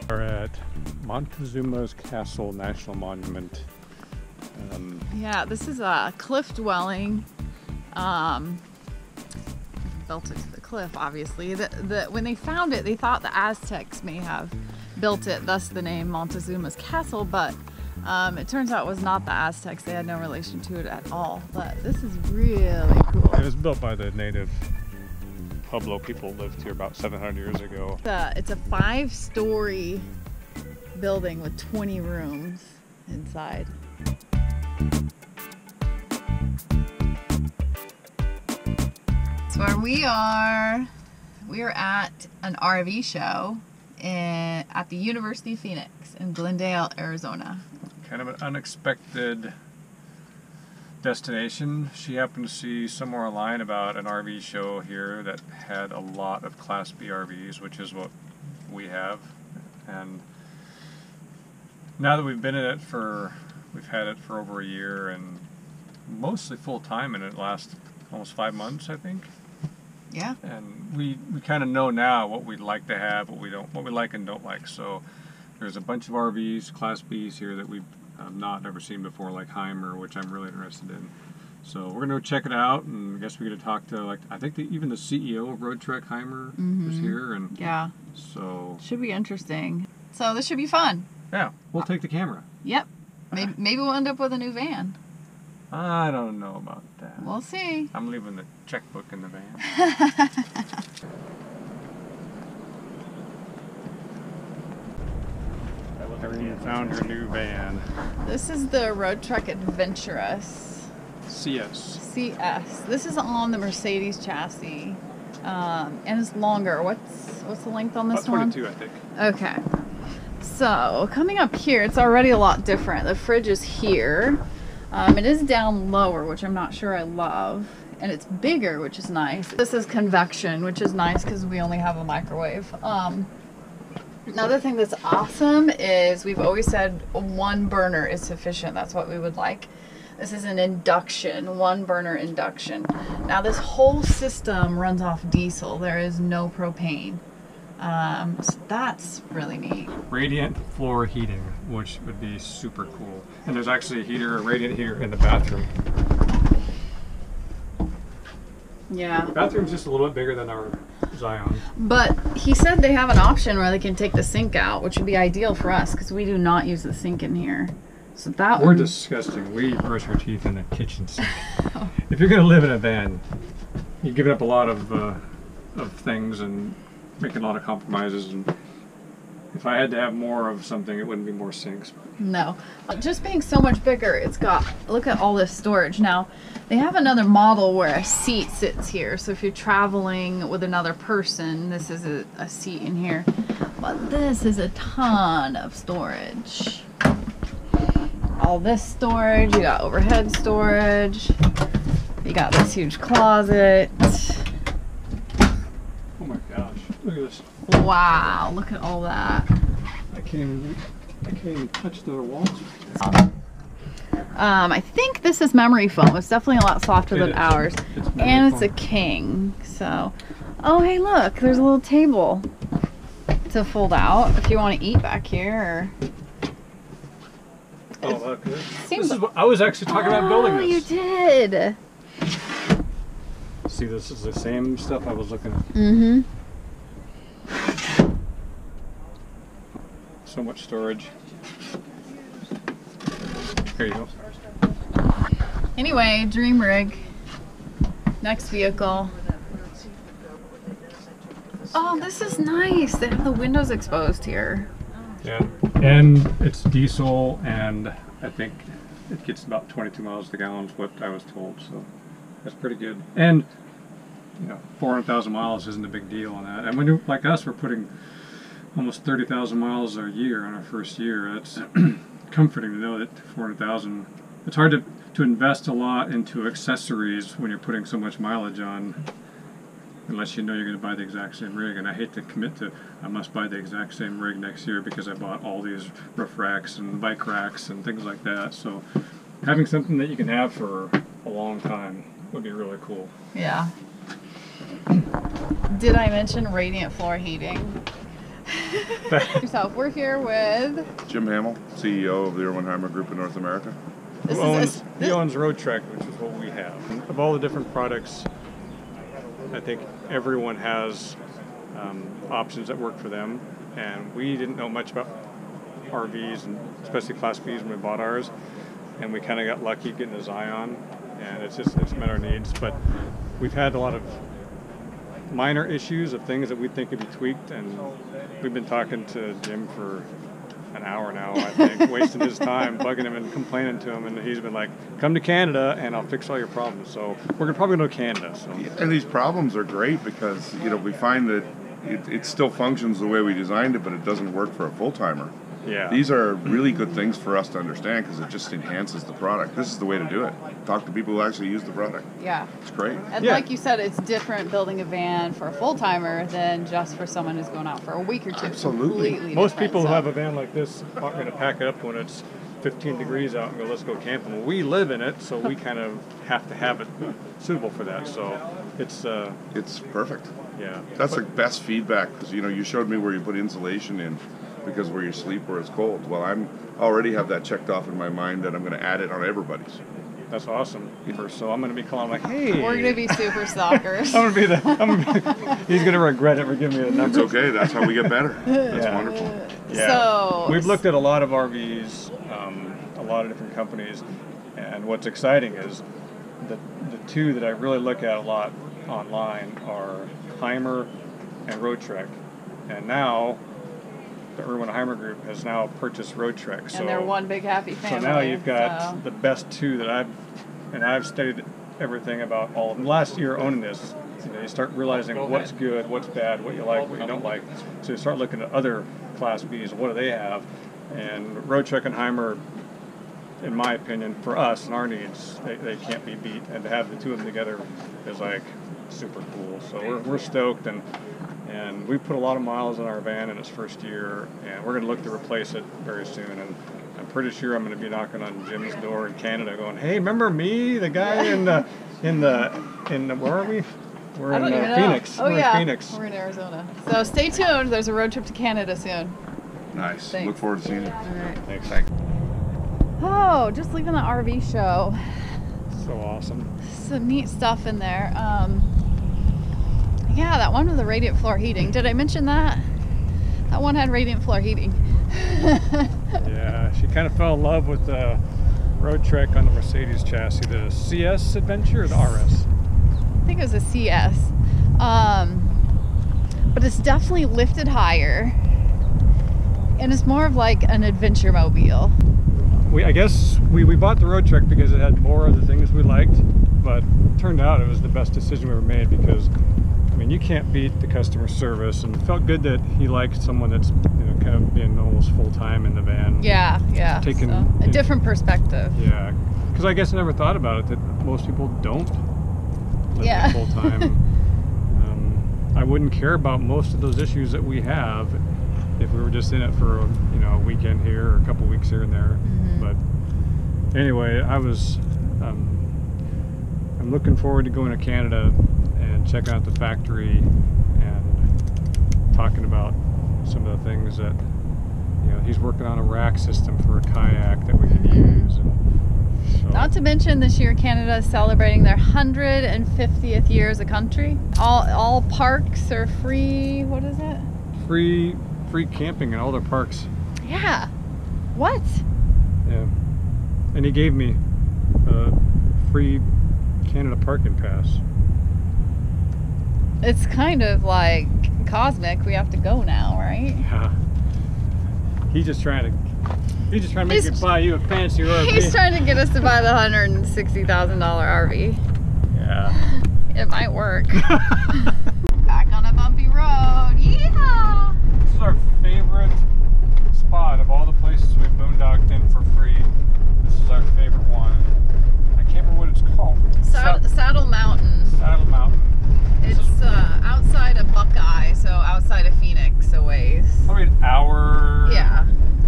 We're at Montezuma's Castle National Monument. Yeah, this is a cliff dwelling. Built it to the cliff, obviously. When they found it, they thought the Aztecs may have built it, thus the name Montezuma's Castle, but it turns out it was not the Aztecs. They had no relation to it at all. But this is really cool. It was built by the native Pueblo people who lived here about 700 years ago. It's a 5-story building with 20 rooms inside. So where we are at an RV show at the University of Phoenix in Glendale, Arizona. Kind of an unexpected destination. She happened to see somewhere online about an RV show here that had a lot of Class B RVs, which is what we have. And now that we've been in it we've had it for over a year and mostly full time in it, last almost 5 months, I think. Yeah. And we kind of know now what we'd like to have, what we like and don't like. So there's a bunch of RVs, Class Bs here that we've never seen before, like Heimer, which I'm really interested in. So we're gonna go check it out, and I guess we're gonna talk to I think even the CEO of Roadtrek, Heimer, is here, and yeah, so should be interesting. So this should be fun. Yeah, we'll take the camera. Yep. Maybe we'll end up with a new van. I don't know about that. We'll see. I'm leaving the checkbook in the van. You found your new van. This is the Roadtrek Adventurous. CS. This is on the Mercedes chassis, and it's longer. What's the length on this about 22, one? 22, I think. Okay. So coming up here, it's already a lot different. The fridge is here. It is down lower, which I'm not sure I love, and it's bigger, which is nice. This is convection, which is nice because we only have a microwave. Another thing that's awesome is we've always said 1 burner is sufficient. That's what we would like. This is an induction, 1 burner induction. Now this whole system runs off diesel. There is no propane. So that's really neat. Radiant floor heating, which would be super cool. And there's actually a radiant heater in the bathroom. Yeah. The bathroom's just a little bit bigger than our Zion. But he said they have an option where they can take the sink out, which would be ideal for us because we do not use the sink in here. So that We're disgusting. We brush our teeth in the kitchen sink. If you're going to live in a van, you're giving up a lot of things and making a lot of compromises. And if I had to have more of something, it wouldn't be more sinks. No. Just being so much bigger, look at all this storage. Now, they have another model where a seat sits here. So if you're traveling with another person, this is a seat in here. But this is a ton of storage. All this storage, you got overhead storage, you got this huge closet. Oh my gosh, look at this. Wow, look at all that. I can't even touch the walls. I think this is memory foam. It's definitely a lot softer than ours. And it's a king. So, oh hey look, there's a little table to fold out if you want to eat back here. Oh, look. I was actually talking about building this. Oh, you did. See, this is the same stuff I was looking at. Mm-hmm. So much storage. Here you go. Anyway, dream rig. Next vehicle. Oh, this is nice. They have the windows exposed here. Yeah, and it's diesel, and I think it gets about 22 miles to gallon is what I was told, so that's pretty good. And, 400,000 miles isn't a big deal on that. And when you're like us, we're putting almost 30,000 miles a year on our first year. That's comforting to know that 400,000. It's hard to invest a lot into accessories when you're putting so much mileage on, unless you know you're going to buy the exact same rig. And I hate to commit to, I must buy the exact same rig next year because I bought all these roof racks and bike racks and things like that. So having something that you can have for a long time would be really cool. Yeah. Did I mention radiant floor heating? Yourself. We're here with Jim Hamill, CEO of the Erwin-Heimer Group in North America. this He owns Roadtrek, which is what we have. Of all the different products, I think everyone has options that work for them. And we didn't know much about RVs, and especially Class Bs when we bought ours. And we kind of got lucky getting a Zion, and it's met our needs. But we've had a lot of minor issues of things that we think could be tweaked, and we've been talking to Jim for an hour now, I think, wasting his time, bugging him and complaining to him, and he's been like, come to Canada and I'll fix all your problems. So we're probably going to Canada. So. And these problems are great because, we find that it still functions the way we designed it, but it doesn't work for a full-timer. Yeah. These are really good things for us to understand because it just enhances the product. This is the way to do it. Talk to people who actually use the product. Yeah. It's great. And like you said, it's different building a van for a full-timer than just for someone who's going out for a week or two. Absolutely. Completely Most different, people who have a van like this aren't going to pack it up when it's 15 degrees out and go, let's go camping. Well, we live in it, so we kind of have to have it suitable for that. So it's perfect. Yeah. That's the best feedback because, you showed me where you put insulation in because where you sleep where it's cold. Well, I'm already have that checked off in my mind that I'm going to add it on everybody's. That's awesome. So I'm going to be calling like, hey. We're going to be super stalkers. He's going to regret it for giving me the number. It's okay. That's how we get better. That's wonderful. Yeah. So we've looked at a lot of RVs, a lot of different companies, and what's exciting is the two that I really look at a lot online are Heimer and Roadtrek. And now the Erwin-Heimer Group has now purchased Roadtrek. And they're one big happy family. So now you've got the best two that I've studied everything about all of them. Last year owning this, you start realizing what's good, what's bad, what you like, what you don't like. So you start looking at other Class Bs, what do they have? And Roadtrek and Heimer, in my opinion, for us and our needs, they can't be beat. And to have the two of them together is like super cool. So we're stoked, and we put a lot of miles on our van in its first year, and we're going to look to replace it very soon. And I'm pretty sure I'm going to be knocking on Jim's door in Canada, going, "Hey, remember me, the guy in the where are we? We're in Phoenix. Oh, we're yeah. in Phoenix. We're in Arizona. So stay tuned. There's a road trip to Canada soon. Nice. Thanks. Look forward to seeing you. All right. Thanks. Oh, just leaving the RV show. So awesome. Some neat stuff in there. Yeah, that one with the radiant floor heating. Did I mention that? That one had radiant floor heating. Yeah, she kind of fell in love with the Roadtrek on the Mercedes chassis, the CS Adventure or the RS? I think it was a CS. But it's definitely lifted higher. And it's more of like an adventure mobile. I guess we bought the Roadtrek because it had more of the things we liked, but it turned out it was the best decision we ever made because, I mean, you can't beat the customer service, and it felt good that he liked someone that's, kind of being almost full-time in the van. Yeah. Taking so, a different perspective. Yeah, because I guess I never thought about it, that most people don't live full-time. I wouldn't care about most of those issues that we have if we were just in it for a weekend here or a couple weeks here and there. Mm-hmm. But anyway, I'm looking forward to going to Canada and checking out the factory and talking about some of the things that he's working on a rack system for a kayak that we can use. And so, not to mention this year Canada is celebrating their 150th year as a country. All parks are free. What is it? Free camping in all their parks. Yeah. What? Yeah. And he gave me a free Canada parking pass. It's kind of like cosmic. We have to go now, right? Yeah. He's just trying to make you buy you a fancy RV. He's trying to get us to buy the $160,000 RV. Yeah. It might work. Back on a bumpy road. Yeehaw! This is our favorite spot of all the places we've boondocked in for free. This is our favorite one. I can't remember what it's called. Saddle Mountain. Saddle Mountain. It's outside of Buckeye, so outside of Phoenix a ways. Probably an hour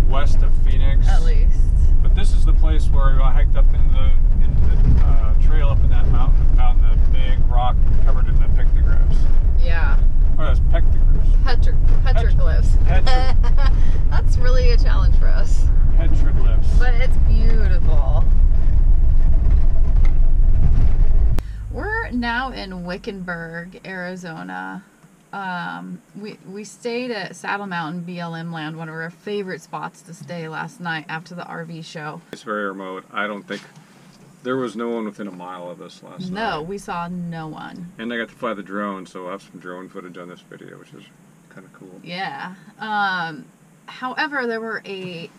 west of Phoenix. At least. But this is the place where I hiked up into the trail up in that mountain and found the big rock covered in the pictographs. in Wickenburg, Arizona. We stayed at Saddle Mountain BLM Land, one of our favorite spots to stay last night after the RV show. It's very remote. I don't think there was no one within a mile of us last night. No, we saw no one. And I got to fly the drone, so I'll have some drone footage on this video, which is kind of cool. Yeah. However, there were a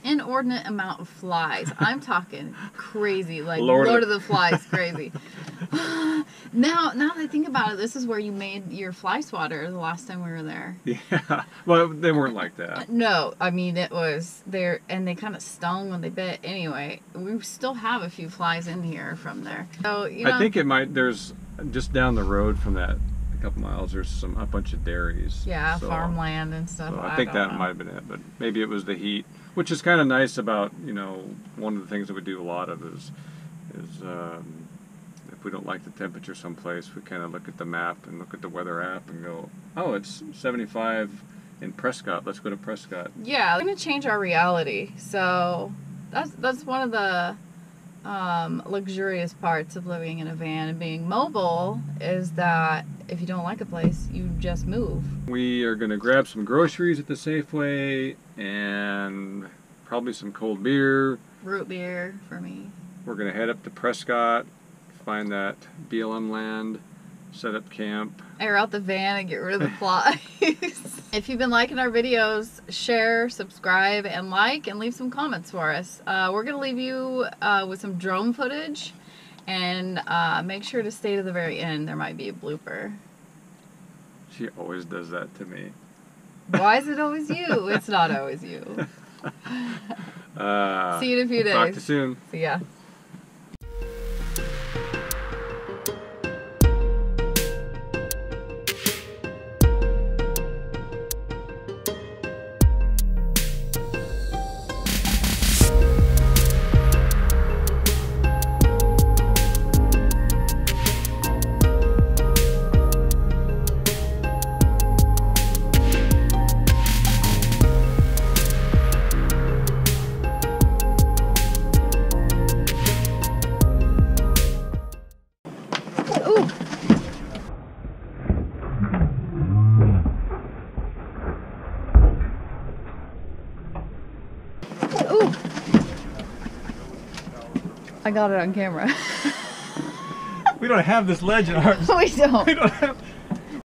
inordinate amount of flies. I'm talking crazy, like Lord of the Flies crazy. Now that I think about it, this is where you made your fly swatter the last time we were there. Yeah, well, they weren't like that. No, I mean, it was there, and they kind of stung when they bit. Anyway, we still have a few flies in here from there. So, you know, I think it might, there's just down the road from that, a couple miles, there's a bunch of dairies. Yeah, so, farmland and stuff. So I think that might have been it, but maybe it was the heat, which is kind of nice about, you know, one of the things that we do a lot of is if we don't like the temperature someplace, we kind of look at the map and look at the weather app and go, oh, it's 75 in Prescott. Let's go to Prescott. Yeah, we're gonna change our reality. So that's one of the luxurious parts of living in a van and being mobile, is that if you don't like a place, you just move. We are going to grab some groceries at the Safeway and probably some cold beer. Root beer for me. We're going to head up to Prescott, find that BLM land, set up camp. Air out the van and get rid of the flies. If you've been liking our videos, share, subscribe, and like, and leave some comments for us. We're going to leave you with some drone footage, and make sure to stay to the very end. There might be a blooper. She always does that to me. Why is it always you? It's not always you. See you in a few days. Talk to you soon. See ya. I got it on camera. We don't have this ledge in ours. We don't. We don't have.